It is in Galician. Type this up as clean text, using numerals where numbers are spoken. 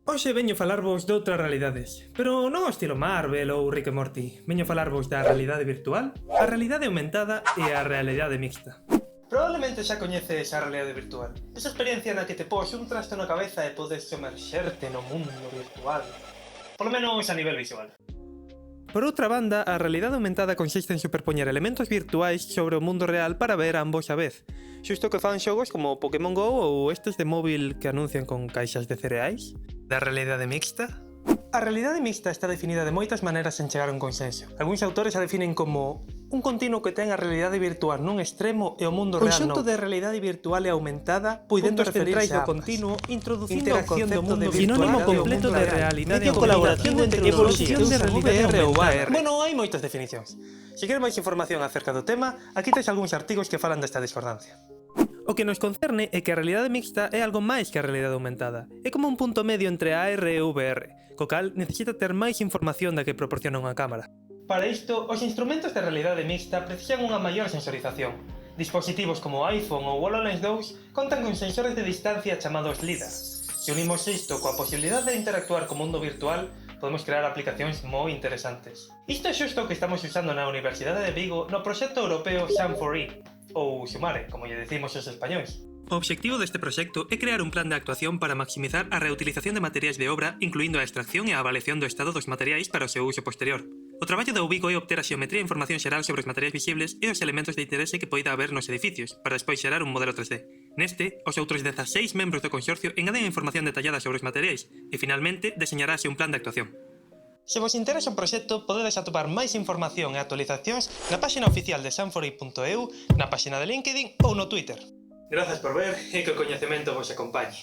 Hoxe veño falarvos de outras realidades, pero non ao estilo Marvel ou Rick e Morty. Veño falarvos da realidade virtual, a realidade aumentada e a realidade mixta. Probablemente xa coñeces a realidade virtual. Esa experiencia na que te pos un trasto na cabeza e podes somerxerte no mundo virtual. Polo menos a nivel visual. Por outra banda, a realidade aumentada consiste en superpoñer elementos virtuais sobre o mundo real para ver ambos a vez. Xusto que fan xogos como Pokémon GO ou estes de móvil que anuncian con caixas de cereais. Da realidade mixta? A realidade mixta está definida de moitas maneiras sen chegar a un consenso. Algúns autores a definen como un continuo que ten a realidade virtual nun extremo e o mundo real non. Conxunto de realidade virtual e aumentada, puidendo referirse ao continuo, introducindo o concepto do mundo sinónimo completo de realidade e colaboración entre evolución de realidade ou AR. Bueno, hai moitas definicións. Se queres máis información acerca do tema, aquí tes algúns artigos que falan desta discordancia. O que nos concerne é que a realidade mixta é algo máis que a realidade aumentada. É como un punto medio entre AR e VR, co cal necesita ter máis información da que proporciona unha cámara. Para isto, os instrumentos de realidade mixta precisan unha maior sensorización. Dispositivos como iPhone ou HoloLens 2 contan con sensores de distancia chamados LiDAR. Se unimos isto coa posibilidade de interactuar co mundo virtual, podemos crear aplicacións moi interesantes. Isto é xusto o que estamos usando na Universidade de Vigo no proxecto europeo Sam4E, ou Xumare, como lle decimos os españois. O obxectivo deste proxecto é crear un plan de actuación para maximizar a reutilización de materiais de obra, incluindo a extracción e a avaliación do estado dos materiais para o seu uso posterior. O traballo da UBICO é obter a xeometría e información xeral sobre os materiais visibles e os elementos de interese que poida haber nos edificios, para despois xerar un modelo 3D. Neste, os outros 16 membros do consorcio engaden a información detallada sobre os materiais e, finalmente, deseñarase un plan de actuación. Se vos interesa o proxecto, podedes atopar máis información e actualizacións na páxina oficial de sam4e.eu, na páxina de LinkedIn ou no Twitter. Grazas por ver e que o coñecemento vos acompañe.